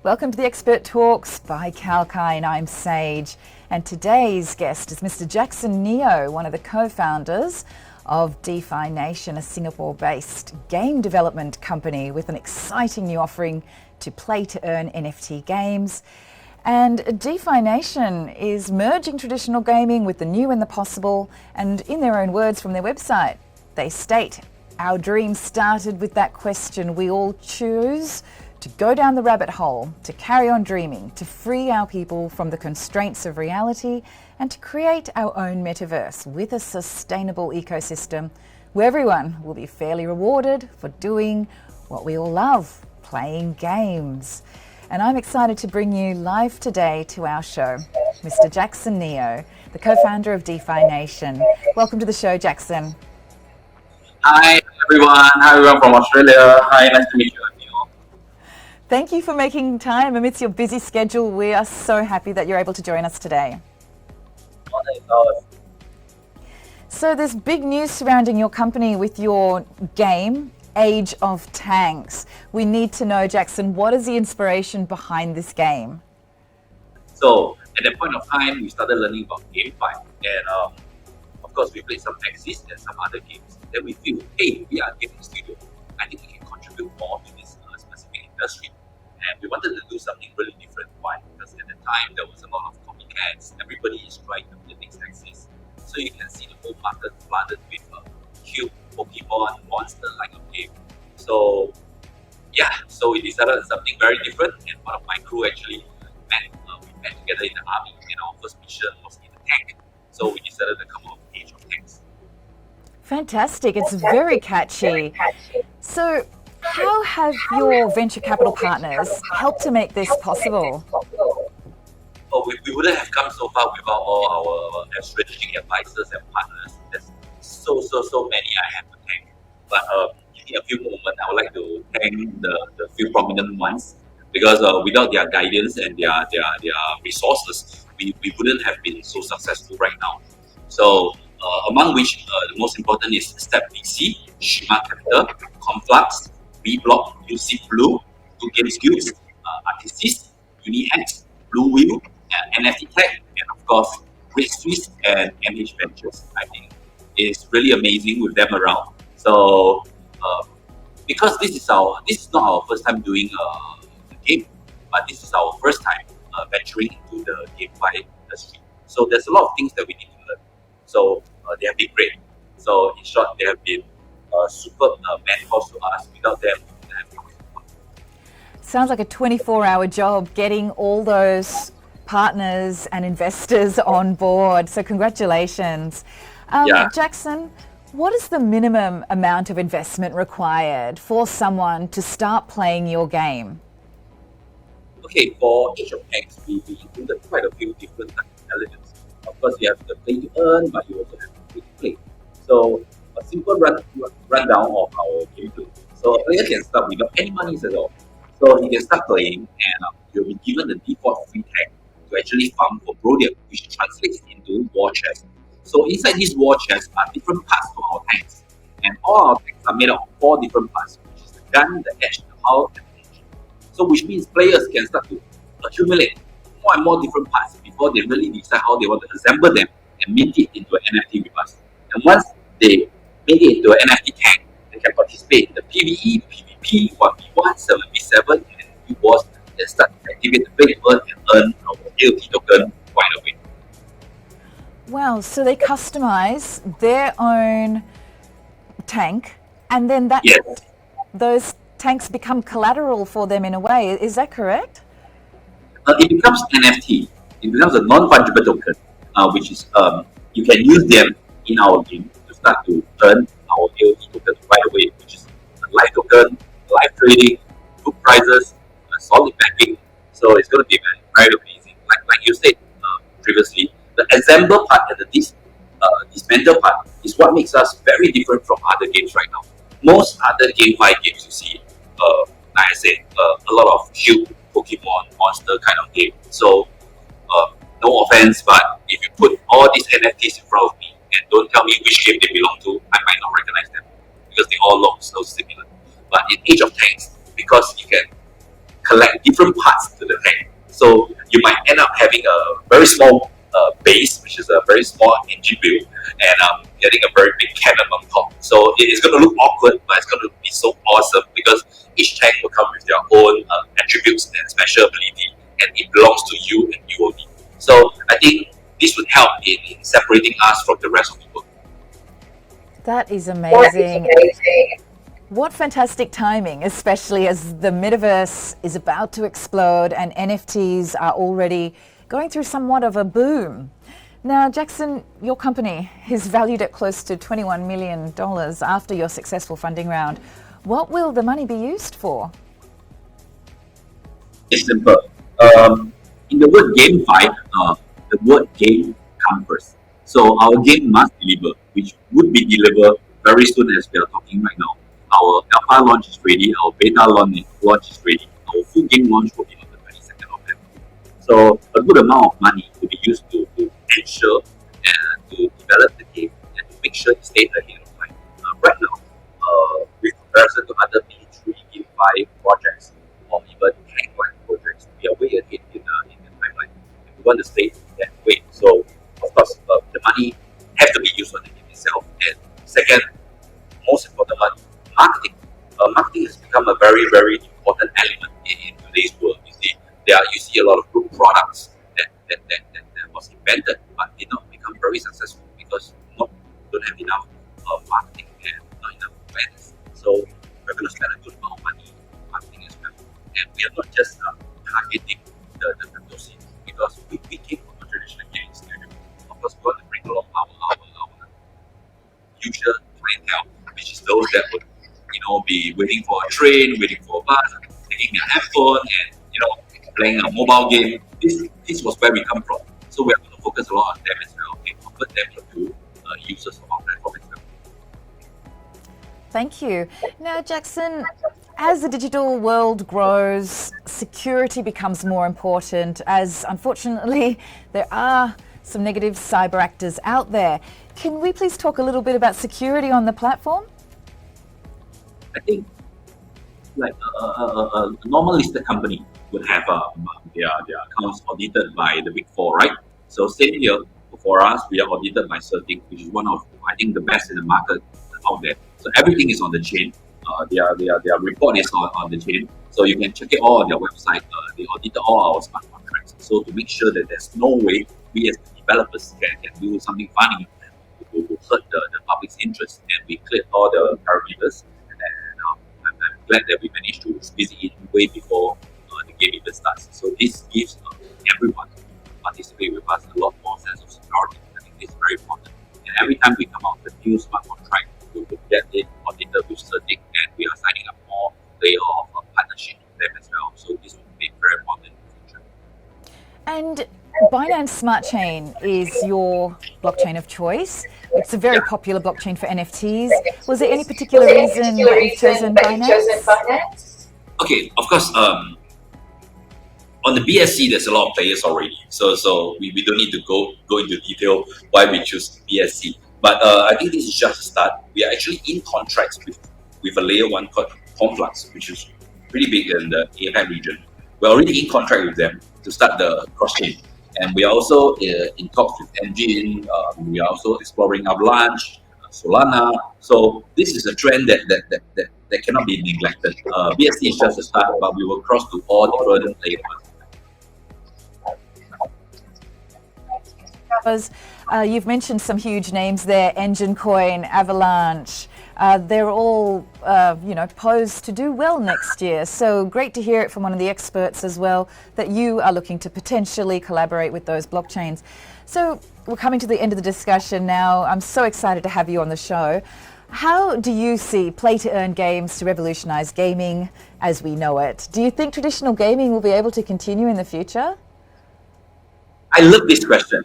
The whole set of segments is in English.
Welcome to the Expert Talks by Kalkine. I'm Sage, and today's guest is Mr. Jackson Neo, one of the co-founders of Defination, a Singapore-based game development company with an exciting new offering to play-to-earn NFT games. And Defination is merging traditional gaming with the new and the possible, and in their own words from their website, they state, "Our dream started with that question we all choose to go down the rabbit hole, to carry on dreaming, to free our people from the constraints of reality, and to create our own metaverse with a sustainable ecosystem where everyone will be fairly rewarded for doing what we all love, playing games." And I'm excited to bring you live today to our show, Mr. Jackson Neo, the co-founder of Defination. Welcome to the show, Jackson. Hi everyone. Hi everyone from Australia. Hi, nice to meet you. Thank you for making time amidst your busy schedule. We are so happy that you're able to join us today. So there's big news surrounding your company with your game, Age of Tanks. We need to know, Jackson, what is the inspiration behind this game? So at that point of time, we started learning about GameFi, and of course we played some Axis and some other games. Then we feel, hey, we are a gaming studio. I think we can contribute more to this specific industry. And we wanted to do something really different. Why? Because at the time, there was a lot of copycats. Everybody is trying to be the next Axis. So you can see the whole market flooded with cute Pokemon, monster-like game. So, so we decided on something very different. And one of my crew actually we met together in the army. And our first mission was in the tank. So we decided to come out with Age of Tanks. Fantastic. It's very catchy. So, how have your venture capital partners helped to make this possible? Oh, we wouldn't have come so far without all our strategic advisors and partners. There's so many I have to thank. But in a few moments, I would like to thank the few prominent ones, because without their guidance and their resources, we wouldn't have been so successful right now. So among which the most important is Step VC, Shima Capital, Conflux, B Block, UC Blue, Two Game Skills, Artisys, UniX, Blue Wheel, NFT Tech, and of course, Great Swiss and MH Ventures. I think it's really amazing with them around. So, because this is not our first time doing the game, but this is our first time venturing into the GameFi industry. So there's a lot of things that we need to learn. So they have been great. So in short, they have been superb mentors to us. Without them, we wouldn't have come. Sounds like a 24-hour job getting all those partners and investors on board. So congratulations. Jackson, what is the minimum amount of investment required for someone to start playing your game? Okay, for Age of Tanks, we included quite a few different elements. Of course, you have the play to earn, but you also have the play to play. So a simple rundown of our gameplay. So a player can start without any money at all. So he can start playing, and you'll be given the default free tag to actually farm for Brodium, which translates into war chest. So inside these war chests are different parts of our tanks, and all our tanks are made up of 4 different parts, which is the gun, the edge, the hull, and the engine. So which means players can start to accumulate more and more different parts before they really decide how they want to assemble them and make it into an NFT with us. And once they make it into an NFT tank, they can participate in the PvE, PvP, 1v1, 7v7, and new wars, and start to activate the play to earn and earn our AOT token right away. Wow, so they customize their own tank, and then those tanks become collateral for them in a way. Is that correct? It becomes NFT. It becomes a non-fungible token, which is you can use them in our game to start to earn our AOT token right away, which is a live token, live trading, good prizes, solid backing. So it's going to be very amazing. Like you said previously, the assemble part and the dismantle part is what makes us very different from other games right now. Most other GameFi games you see, like I said, a lot of cute Pokemon monster kind of game. So no offense, but if you put all these NFTs in front of me and don't tell me which game they belong to, I might not recognize them because they all look so similar. But in Age of Tanks, because you can collect different parts to the tank. So you might end up having a very small base, which is a very small engine build, and getting a very big cannon on top. So it is going to look awkward, but it's going to be so awesome because each tank will come with their own attributes and special ability, and it belongs to you and you only. So I think this would help in separating us from the rest of the world. That is amazing. What fantastic timing, especially as the metaverse is about to explode and NFTs are already going through somewhat of a boom. Now, Jackson, your company is valued at close to $21 million after your successful funding round. What will the money be used for? It's simple. In the word GameFi, the word game comes first. So our game must deliver, which would be delivered very soon as we are talking right now. Our alpha launch is ready, our beta launch is ready. Our full game launch will be on the 22nd of February. So a good amount of money will be used to ensure and to develop the game and to make sure it stays ahead of time. Right now, with comparison to other P3 GameFi projects or even tank-like projects, we are way ahead in the timeline. And we want to stay that way. So of course, the money has to be used on the game itself. And second, most important one, marketing. Marketing has become a very, very important element in today's world. You see a lot of good products that was invented, but did not become very successful because don't have enough marketing and not enough awareness. So we're going to spend a good amount of money in marketing as well. And we are not just targeting the crypto scene because we came from a traditional gaming studio. Of course, we want to bring along our usual clientele, which is those that would be waiting for a train, waiting for a bus, taking their iPhone and playing a mobile game. This was where we come from. So we are going to focus a lot on them as well and convert them into users of our platform as well. Thank you. Now, Jackson, as the digital world grows, security becomes more important as, unfortunately, there are some negative cyber actors out there. Can we please talk a little bit about security on the platform? I think like a normal listed company would have their accounts audited by the Big Four, right? So same here for us, we are audited by Certic, which is one of I think the best in the market out there. So everything is on the chain. Their report is on the chain, so you can check it all on their website. They audited all our smart contracts, so to make sure that there's no way we as developers can do something funny to hurt the public's interest, and we cleared all the parameters. I'm glad that we managed to squeeze it in way before the game even starts. So this gives everyone who participate with us a lot more sense of security. I think this is very important. And every time we come out with a new smart contract, we will get it audited with Certic, and we are signing up more layer of partnership with them as well. So this will be very important in the future. And Binance Smart Chain is your blockchain of choice. It's a very popular blockchain for NFTs. Was there any particular reason that you've chosen Binance? Okay, of course. On the BSC, there's a lot of players already, so we don't need to go into detail why we choose BSC. But I think this is just a start. We are actually in contracts with a layer one called Conflux, which is pretty big in the APAC region. We're already in contract with them to start the cross chain. And we are also in talks with Engine. We are also exploring Avalanche, Solana. So this is a trend that cannot be neglected. BSC is just a start, but we will cross to all different layers. You've mentioned some huge names there: Engine Coin, Avalanche. They're all, posed to do well next year. So great to hear it from one of the experts as well, that you are looking to potentially collaborate with those blockchains. So we're coming to the end of the discussion now. I'm so excited to have you on the show. How do you see play-to-earn games to revolutionize gaming as we know it? Do you think traditional gaming will be able to continue in the future? I love this question.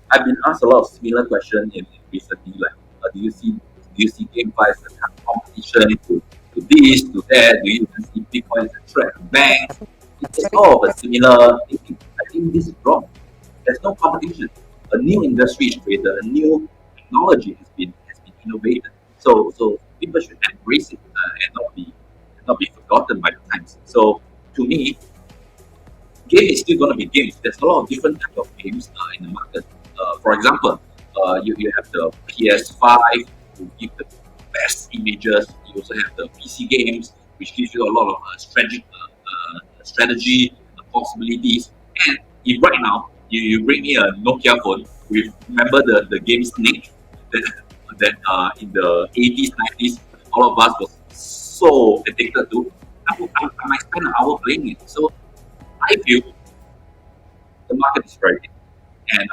I've been asked a lot of similar questions recently, like do you see GameFi as a competition to this, to that? Do you even see Bitcoin as a threat to banks? It's all of a similar thinking. I think this is wrong. There's no competition. A new industry is created, a new technology has been innovated. So people should embrace it and not be forgotten by the times. So to me, game is still going to be games. There's a lot of different types of games in the market. For example, you have the PS5, who give the best images. You also have the PC games, which gives you a lot of strategy possibilities. And if right now you bring me a Nokia phone with, remember the game Snake that in the 80s, 90s, all of us was so addicted to. I might spend an hour playing it. So I feel the market is very big. And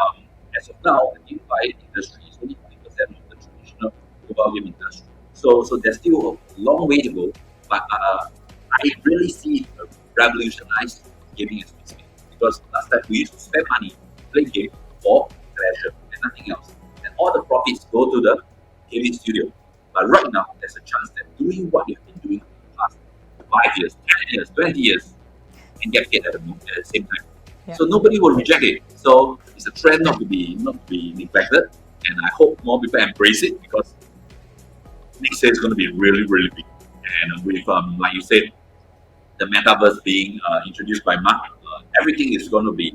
as of now, the DeFi industry is only 50% of the traditional mobile game industry. So there's still a long way to go. But I really see a revolutionize gaming as we speak. Because last time we used to spend money playing game for pleasure and nothing else. And all the profits go to the gaming studio. But right now, there's a chance that doing what you've been doing for the past 5 years, 10 years, 20 years, and get paid at the same time. Yeah. So nobody will reject it. So it's a trend not to be neglected, and I hope more people embrace it because next year is going to be really, really big. And with like you said, the metaverse being introduced by Mark, everything is going to be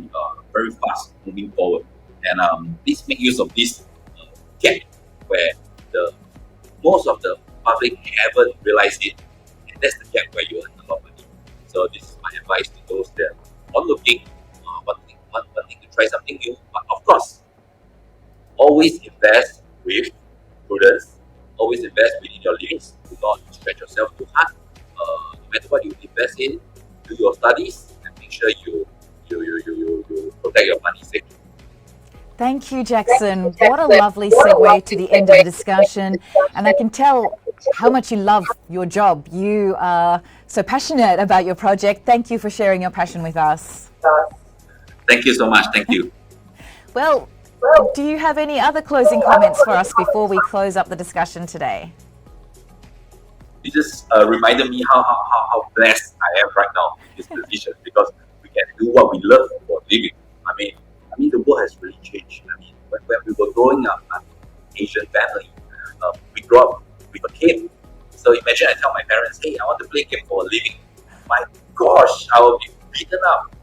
very fast moving forward. And this make use of this gap where the most of the public haven't realized it, and that's the gap where you earn a lot of money. So this is my advice to those that are looking, wanting to try something new. But of course, always invest with prudence. Always invest within your limits. Do not stretch yourself too hard. No matter what you invest in, do your studies and make sure you protect your money safely. Thank you, Jackson. What a lovely segue to the end of the discussion. And I can tell how much you love your job. You are so passionate about your project. Thank you for sharing your passion with us. Thank you so much. Thank you. Well, do you have any other closing comments for us before we close up the discussion today? You just reminded me how blessed I am right now in this position because we can do what we love for a living. I mean, the world has really changed. I mean, when we were growing up, an Asian family, we grew up with a game. So imagine I tell my parents, hey, I want to play game for a living. My gosh, I will be beaten up,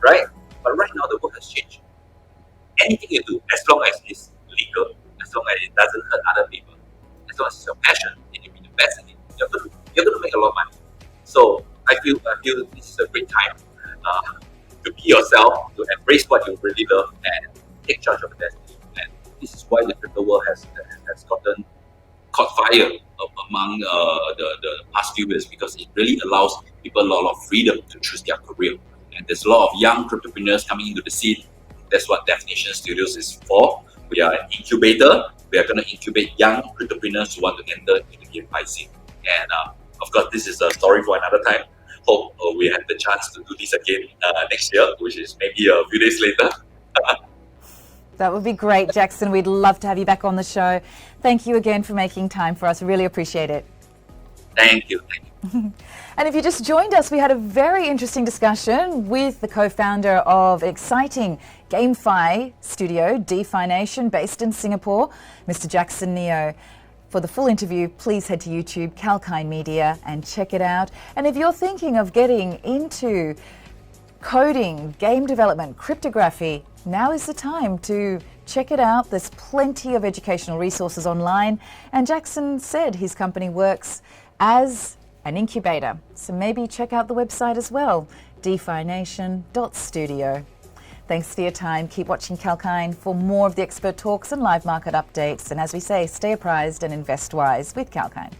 right? But right now, the world has changed. Anything you do, as long as it's legal, as long as it doesn't hurt other people, as long as it's your passion and you be the best in it, you're going to make a lot of money. So I feel this is a great time to be yourself, to embrace what you really love, and take charge of your destiny. And this is why the crypto world has gotten caught fire among the past few years because it really allows people a lot of freedom to choose their career. And there's a lot of young entrepreneurs coming into the scene. That's what Definition Studios is for. We are an incubator. We are going to incubate young entrepreneurs who want to enter into the GameFi scene. And of course, this is a story for another time. Hope we have the chance to do this again next year, which is maybe a few days later. That would be great, Jackson. We'd love to have you back on the show. Thank you again for making time for us. Really appreciate it. Thank you. And if you just joined us, we had a very interesting discussion with the co-founder of exciting GameFi studio, Defination, based in Singapore, Mr. Jackson Neo. For the full interview, please head to YouTube, Kalkine Media, and check it out. And if you're thinking of getting into coding, game development, cryptography, now is the time to check it out. There's plenty of educational resources online. And Jackson said his company works as an incubator. So maybe check out the website as well, defination.studio. Thanks for your time. Keep watching Kalkine for more of the expert talks and live market updates. And as we say, stay apprised and invest wise with Kalkine.